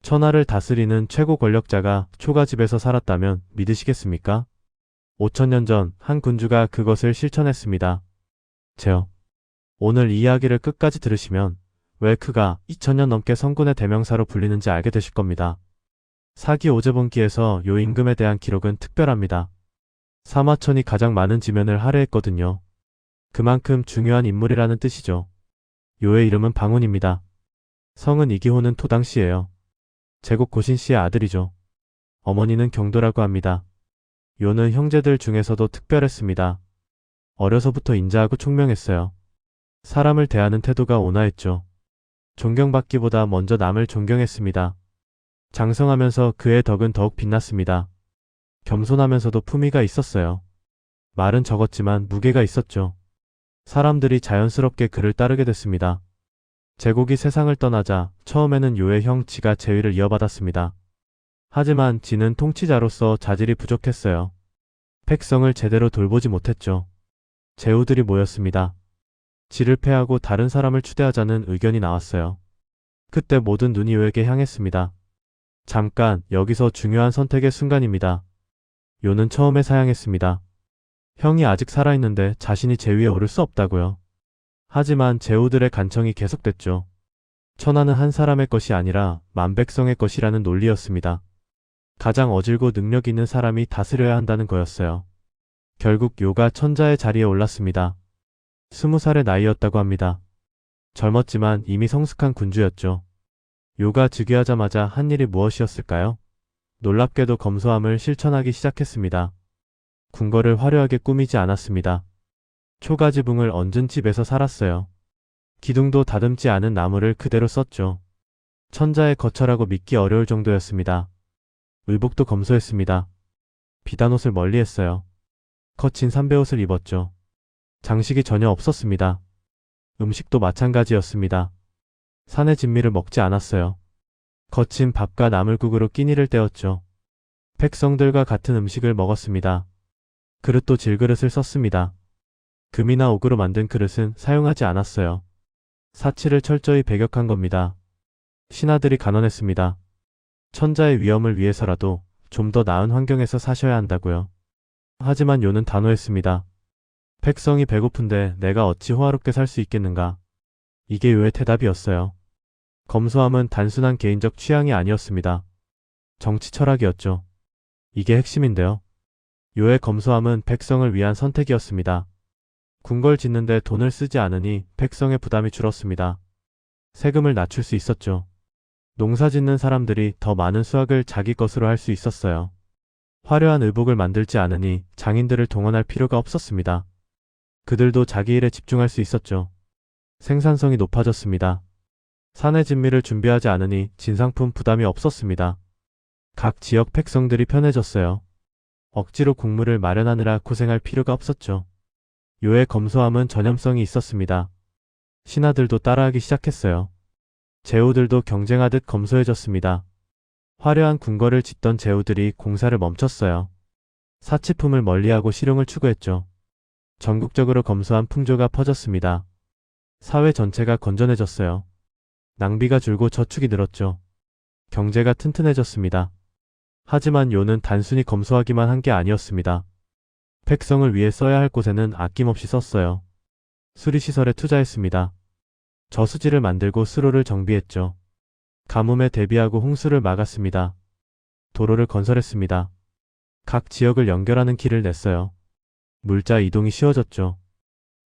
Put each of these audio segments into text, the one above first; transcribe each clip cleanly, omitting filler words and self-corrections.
천하를 다스리는 최고 권력자가 초가집에서 살았다면 믿으시겠습니까? 5천년 전 한 군주가 그것을 실천했습니다. 제요. 오늘 이 이야기를 끝까지 들으시면 왜 그가 2000년 넘게 성군의 대명사로 불리는지 알게 되실 겁니다. 사기 오제본기에서 요 임금에 대한 기록은 특별합니다. 사마천이 가장 많은 지면을 할애했거든요. 그만큼 중요한 인물이라는 뜻이죠. 요의 이름은 방훈입니다. 성은 이기호는 토당씨예요. 제국 고신씨의 아들이죠. 어머니는 경도라고 합니다. 요는 형제들 중에서도 특별했습니다. 어려서부터 인자하고 총명했어요. 사람을 대하는 태도가 온화했죠. 존경받기보다 먼저 남을 존경했습니다. 장성하면서 그의 덕은 더욱 빛났습니다. 겸손하면서도 품위가 있었어요. 말은 적었지만 무게가 있었죠. 사람들이 자연스럽게 그를 따르게 됐습니다. 제국이 세상을 떠나자 처음에는 요의 형 지가 제위를 이어받았습니다. 하지만 지는 통치자로서 자질이 부족했어요. 백성을 제대로 돌보지 못했죠. 제후들이 모였습니다. 지를 패하고 다른 사람을 추대하자는 의견이 나왔어요. 그때 모든 눈이 요에게 향했습니다. 잠깐, 여기서 중요한 선택의 순간입니다. 요는 처음에 사양했습니다. 형이 아직 살아있는데 자신이 제위에 오를 수 없다고요. 하지만 제후들의 간청이 계속됐죠. 천하는 한 사람의 것이 아니라 만백성의 것이라는 논리였습니다. 가장 어질고 능력 있는 사람이 다스려야 한다는 거였어요. 결국 요가 천자의 자리에 올랐습니다. 20살의 나이였다고 합니다. 젊었지만 이미 성숙한 군주였죠. 요가 즉위하자마자 한 일이 무엇이었을까요? 놀랍게도 검소함을 실천하기 시작했습니다. 궁궐을 화려하게 꾸미지 않았습니다. 초가지붕을 얹은 집에서 살았어요. 기둥도 다듬지 않은 나무를 그대로 썼죠. 천자의 거처라고 믿기 어려울 정도였습니다. 의복도 검소했습니다. 비단옷을 멀리했어요. 거친 삼배옷을 입었죠. 장식이 전혀 없었습니다. 음식도 마찬가지였습니다. 산의 진미를 먹지 않았어요. 거친 밥과 나물국으로 끼니를 때웠죠. 백성들과 같은 음식을 먹었습니다. 그릇도 질그릇을 썼습니다. 금이나 옥으로 만든 그릇은 사용하지 않았어요. 사치를 철저히 배격한 겁니다. 신하들이 간언했습니다. 천자의 위엄을 위해서라도 좀 더 나은 환경에서 사셔야 한다고요. 하지만 요는 단호했습니다. 백성이 배고픈데 내가 어찌 호화롭게 살 수 있겠는가. 이게 요의 대답이었어요. 검소함은 단순한 개인적 취향이 아니었습니다. 정치 철학이었죠. 이게 핵심인데요. 요의 검소함은 백성을 위한 선택이었습니다. 궁궐 짓는데 돈을 쓰지 않으니 백성의 부담이 줄었습니다. 세금을 낮출 수 있었죠. 농사 짓는 사람들이 더 많은 수확을 자기 것으로 할 수 있었어요. 화려한 의복을 만들지 않으니 장인들을 동원할 필요가 없었습니다. 그들도 자기 일에 집중할 수 있었죠. 생산성이 높아졌습니다. 산의 진미를 준비하지 않으니 진상품 부담이 없었습니다. 각 지역 백성들이 편해졌어요. 억지로 국물을 마련하느라 고생할 필요가 없었죠. 요의 검소함은 전염성이 있었습니다. 신하들도 따라하기 시작했어요. 제후들도 경쟁하듯 검소해졌습니다. 화려한 궁궐을 짓던 제후들이 공사를 멈췄어요. 사치품을 멀리하고 실용을 추구했죠. 전국적으로 검소한 풍조가 퍼졌습니다. 사회 전체가 건전해졌어요. 낭비가 줄고 저축이 늘었죠. 경제가 튼튼해졌습니다. 하지만 요는 단순히 검소하기만 한 게 아니었습니다. 백성을 위해 써야 할 곳에는 아낌없이 썼어요. 수리시설에 투자했습니다. 저수지를 만들고 수로를 정비했죠. 가뭄에 대비하고 홍수를 막았습니다. 도로를 건설했습니다. 각 지역을 연결하는 길을 냈어요. 물자 이동이 쉬워졌죠.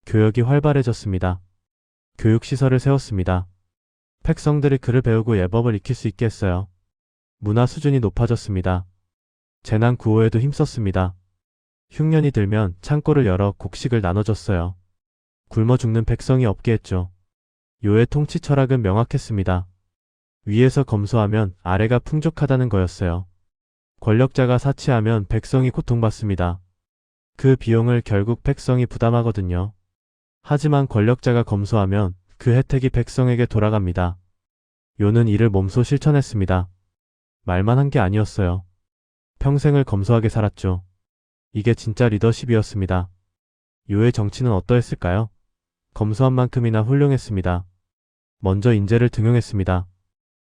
교역이 활발해졌습니다. 교육시설을 세웠습니다. 백성들이 글을 배우고 예법을 익힐 수 있게 했어요. 문화 수준이 높아졌습니다. 재난 구호에도 힘썼습니다. 흉년이 들면 창고를 열어 곡식을 나눠줬어요. 굶어 죽는 백성이 없게 했죠. 요의 통치 철학은 명확했습니다. 위에서 검소하면 아래가 풍족하다는 거였어요. 권력자가 사치하면 백성이 고통받습니다. 그 비용을 결국 백성이 부담하거든요. 하지만 권력자가 검소하면 그 혜택이 백성에게 돌아갑니다. 요는 이를 몸소 실천했습니다. 말만 한 게 아니었어요. 평생을 검소하게 살았죠. 이게 진짜 리더십이었습니다. 요의 정치는 어떠했을까요? 검소한 만큼이나 훌륭했습니다. 먼저 인재를 등용했습니다.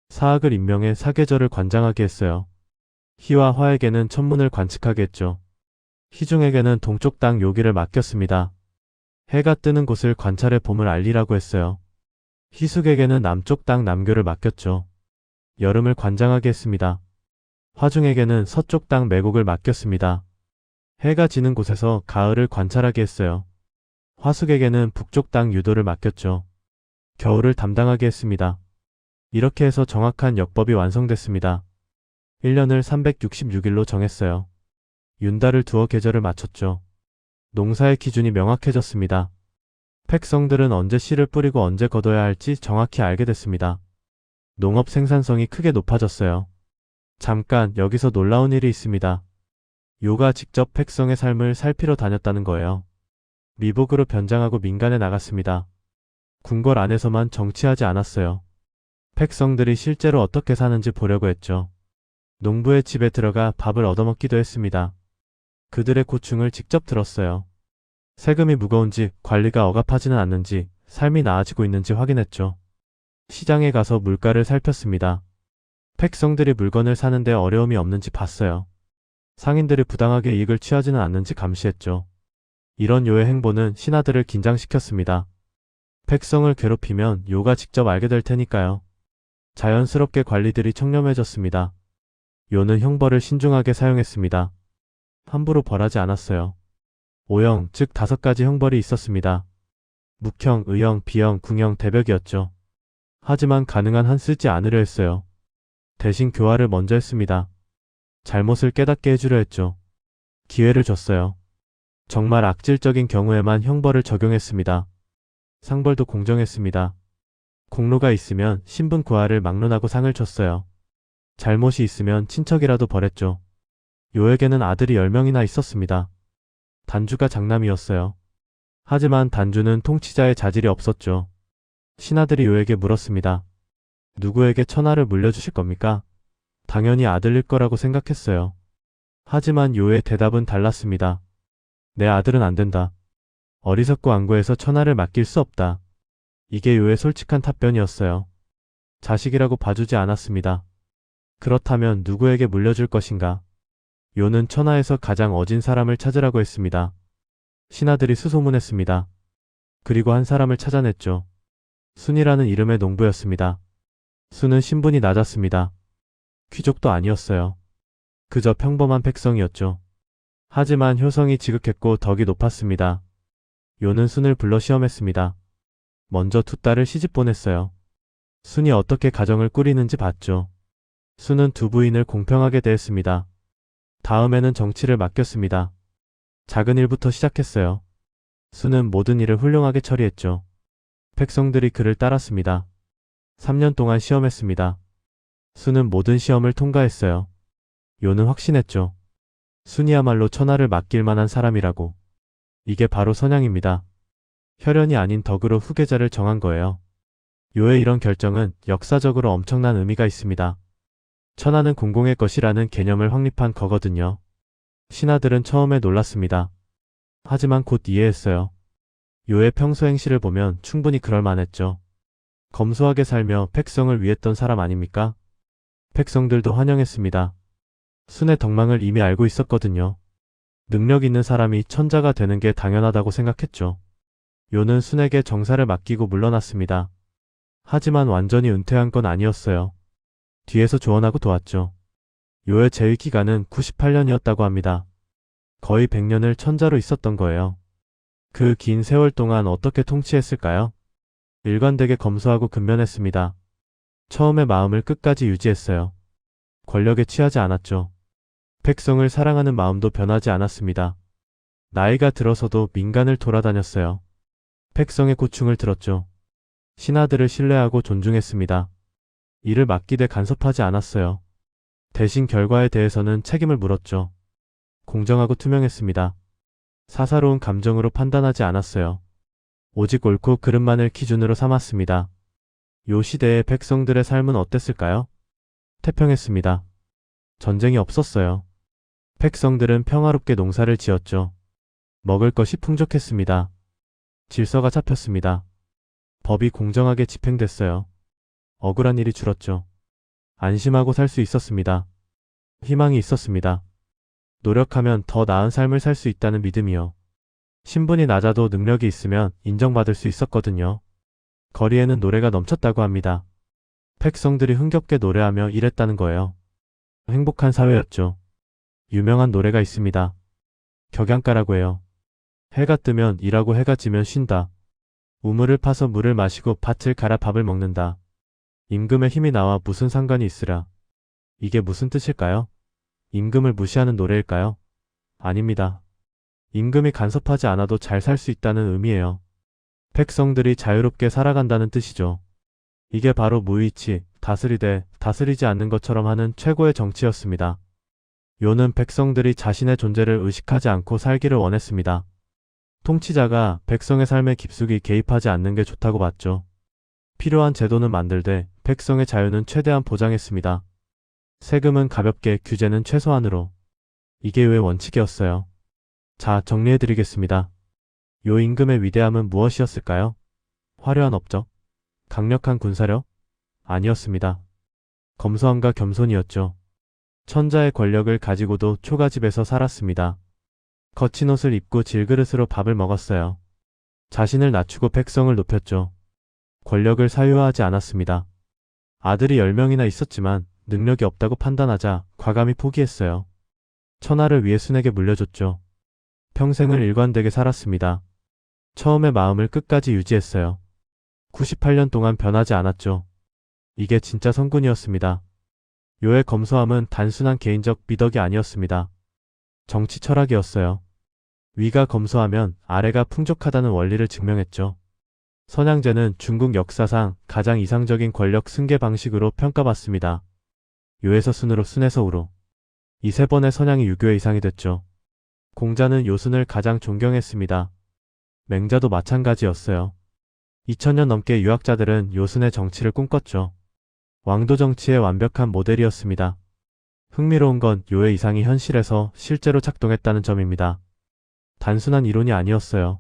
사학을 임명해 사계절을 관장하게 했어요. 희와 화에게는 천문을 관측하게 했죠. 희중에게는 동쪽 땅 요기를 맡겼습니다. 해가 뜨는 곳을 관찰해 봄을 알리라고 했어요. 희숙에게는 남쪽 땅 남교를 맡겼죠. 여름을 관장하게 했습니다. 화중에게는 서쪽 땅 매곡을 맡겼습니다. 해가 지는 곳에서 가을을 관찰하게 했어요. 화숙에게는 북쪽 땅 유도를 맡겼죠. 겨울을 담당하게 했습니다. 이렇게 해서 정확한 역법이 완성됐습니다. 1년을 366일로 정했어요. 윤달을 두어 계절을 맞췄죠. 농사의 기준이 명확해졌습니다. 백성들은 언제 씨를 뿌리고 언제 걷어야 할지 정확히 알게 됐습니다. 농업 생산성이 크게 높아졌어요. 잠깐 여기서 놀라운 일이 있습니다. 요가 직접 백성의 삶을 살피러 다녔다는 거예요. 미복으로 변장하고 민간에 나갔습니다. 궁궐 안에서만 정치하지 않았어요. 백성들이 실제로 어떻게 사는지 보려고 했죠. 농부의 집에 들어가 밥을 얻어먹기도 했습니다. 그들의 고충을 직접 들었어요. 세금이 무거운지 관리가 억압하지는 않는지 삶이 나아지고 있는지 확인했죠. 시장에 가서 물가를 살폈습니다. 백성들이 물건을 사는데 어려움이 없는지 봤어요. 상인들이 부당하게 이익을 취하지는 않는지 감시했죠. 이런 요의 행보는 신하들을 긴장시켰습니다. 백성을 괴롭히면 요가 직접 알게 될 테니까요. 자연스럽게 관리들이 청렴해졌습니다. 요는 형벌을 신중하게 사용했습니다. 함부로 벌하지 않았어요. 오형, 즉 5가지 형벌이 있었습니다. 묵형, 의형, 비형, 궁형, 대벽이었죠. 하지만 가능한 한 쓰지 않으려 했어요. 대신 교화를 먼저 했습니다. 잘못을 깨닫게 해주려 했죠. 기회를 줬어요. 정말 악질적인 경우에만 형벌을 적용했습니다. 상벌도 공정했습니다. 공로가 있으면 신분 구하를 막론하고 상을 줬어요. 잘못이 있으면 친척이라도 벌했죠. 요에게는 아들이 10명이나 있었습니다. 단주가 장남이었어요. 하지만 단주는 통치자의 자질이 없었죠. 신하들이 요에게 물었습니다. 누구에게 천하를 물려주실 겁니까? 당연히 아들일 거라고 생각했어요. 하지만 요의 대답은 달랐습니다. 내 아들은 안 된다. 어리석고 완고해서 천하를 맡길 수 없다. 이게 요의 솔직한 답변이었어요. 자식이라고 봐주지 않았습니다. 그렇다면 누구에게 물려줄 것인가? 요는 천하에서 가장 어진 사람을 찾으라고 했습니다. 신하들이 수소문했습니다. 그리고 한 사람을 찾아냈죠. 순이라는 이름의 농부였습니다. 순은 신분이 낮았습니다. 귀족도 아니었어요. 그저 평범한 백성이었죠. 하지만 효성이 지극했고 덕이 높았습니다. 요는 순을 불러 시험했습니다. 먼저 2딸을 시집 보냈어요. 순이 어떻게 가정을 꾸리는지 봤죠. 순은 2부인을 공평하게 대했습니다. 다음에는 정치를 맡겼습니다. 작은 일부터 시작했어요. 순은 모든 일을 훌륭하게 처리했죠. 백성들이 그를 따랐습니다. 3년 동안 시험했습니다. 순은 모든 시험을 통과했어요. 요는 확신했죠. 순이야말로 천하를 맡길 만한 사람이라고. 이게 바로 선양입니다. 혈연이 아닌 덕으로 후계자를 정한 거예요. 요의 이런 결정은 역사적으로 엄청난 의미가 있습니다. 천하는 공공의 것이라는 개념을 확립한 거거든요. 신하들은 처음에 놀랐습니다. 하지만 곧 이해했어요. 요의 평소 행실을 보면 충분히 그럴 만했죠. 검소하게 살며 백성을 위했던 사람 아닙니까? 백성들도 환영했습니다. 순의 덕망을 이미 알고 있었거든요. 능력 있는 사람이 천자가 되는 게 당연하다고 생각했죠. 요는 순에게 정사를 맡기고 물러났습니다. 하지만 완전히 은퇴한 건 아니었어요. 뒤에서 조언하고 도왔죠. 요의 재위 기간은 98년이었다고 합니다. 거의 100년을 천자로 있었던 거예요. 그 긴 세월 동안 어떻게 통치했을까요? 일관되게 검소하고 근면했습니다. 처음에 마음을 끝까지 유지했어요. 권력에 취하지 않았죠. 백성을 사랑하는 마음도 변하지 않았습니다. 나이가 들어서도 민간을 돌아다녔어요. 백성의 고충을 들었죠. 신하들을 신뢰하고 존중했습니다. 일을 맡기되 간섭하지 않았어요. 대신 결과에 대해서는 책임을 물었죠. 공정하고 투명했습니다. 사사로운 감정으로 판단하지 않았어요. 오직 옳고 그름만을 기준으로 삼았습니다. 요 시대의 백성들의 삶은 어땠을까요? 태평했습니다. 전쟁이 없었어요. 백성들은 평화롭게 농사를 지었죠. 먹을 것이 풍족했습니다. 질서가 잡혔습니다. 법이 공정하게 집행됐어요. 억울한 일이 줄었죠. 안심하고 살 수 있었습니다. 희망이 있었습니다. 노력하면 더 나은 삶을 살 수 있다는 믿음이요. 신분이 낮아도 능력이 있으면 인정받을 수 있었거든요. 거리에는 노래가 넘쳤다고 합니다. 백성들이 흥겹게 노래하며 일했다는 거예요. 행복한 사회였죠. 유명한 노래가 있습니다. 격양가라고 해요. 해가 뜨면 일하고 해가 지면 쉰다. 우물을 파서 물을 마시고 밭을 갈아 밥을 먹는다. 임금의 힘이 나와 무슨 상관이 있으랴. 이게 무슨 뜻일까요? 임금을 무시하는 노래일까요? 아닙니다. 임금이 간섭하지 않아도 잘 살 수 있다는 의미예요. 백성들이 자유롭게 살아간다는 뜻이죠. 이게 바로 무의치, 다스리되 다스리지 않는 것처럼 하는 최고의 정치였습니다. 요는 백성들이 자신의 존재를 의식하지 않고 살기를 원했습니다. 통치자가 백성의 삶에 깊숙이 개입하지 않는 게 좋다고 봤죠. 필요한 제도는 만들되 백성의 자유는 최대한 보장했습니다. 세금은 가볍게, 규제는 최소한으로. 이게 왜 원칙이었어요? 자, 정리해드리겠습니다. 요 임금의 위대함은 무엇이었을까요? 화려한 업적? 강력한 군사력? 아니었습니다. 검소함과 겸손이었죠. 천자의 권력을 가지고도 초가집에서 살았습니다. 거친 옷을 입고 질그릇으로 밥을 먹었어요. 자신을 낮추고 백성을 높였죠. 권력을 사유화하지 않았습니다. 아들이 10명이나 있었지만 능력이 없다고 판단하자 과감히 포기했어요. 천하를 위해 순에게 물려줬죠. 평생을 일관되게 살았습니다. 처음의 마음을 끝까지 유지했어요. 98년 동안 변하지 않았죠. 이게 진짜 성군이었습니다. 요의 검소함은 단순한 개인적 미덕이 아니었습니다. 정치 철학이었어요. 위가 검소하면 아래가 풍족하다는 원리를 증명했죠. 선양제는 중국 역사상 가장 이상적인 권력 승계 방식으로 평가받습니다. 요에서 순으로 순에서 우로. 이 세 번의 선양이 유교의 이상이 됐죠. 공자는 요순을 가장 존경했습니다. 맹자도 마찬가지였어요. 2000년 넘게 유학자들은 요순의 정치를 꿈꿨죠. 왕도 정치의 완벽한 모델이었습니다. 흥미로운 건 요의 이상이 현실에서 실제로 작동했다는 점입니다. 단순한 이론이 아니었어요.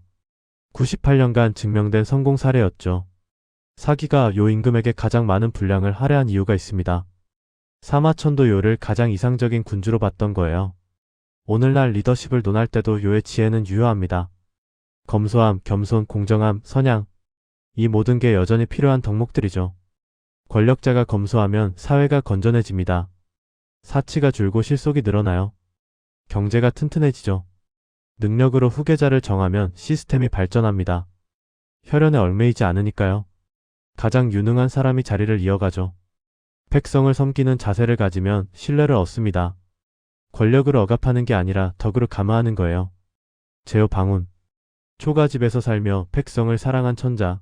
98년간 증명된 성공 사례였죠. 사기가 요 임금에게 가장 많은 분량을 할애한 이유가 있습니다. 사마천도 요를 가장 이상적인 군주로 봤던 거예요. 오늘날 리더십을 논할 때도 요의 지혜는 유효합니다. 검소함, 겸손, 공정함, 선양. 이 모든 게 여전히 필요한 덕목들이죠. 권력자가 검소하면 사회가 건전해집니다. 사치가 줄고 실속이 늘어나요. 경제가 튼튼해지죠. 능력으로 후계자를 정하면 시스템이 발전합니다. 혈연에 얽매이지 않으니까요. 가장 유능한 사람이 자리를 이어가죠. 백성을 섬기는 자세를 가지면 신뢰를 얻습니다. 권력을 억압하는 게 아니라 덕으로 감화하는 거예요. 제요 방운. 초가집에서 살며 백성을 사랑한 천자.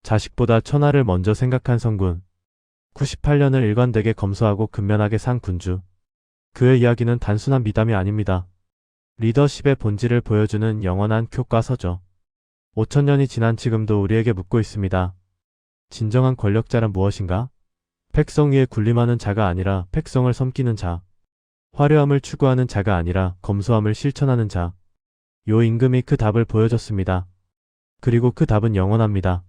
자식보다 천하를 먼저 생각한 성군. 98년을 일관되게 검소하고 근면하게 산 군주. 그의 이야기는 단순한 미담이 아닙니다. 리더십의 본질을 보여주는 영원한 교과서죠. 5000년이 지난 지금도 우리에게 묻고 있습니다. 진정한 권력자란 무엇인가? 백성 위에 군림하는 자가 아니라 백성을 섬기는 자. 화려함을 추구하는 자가 아니라 검소함을 실천하는 자. 요 임금이 그 답을 보여줬습니다. 그리고 그 답은 영원합니다.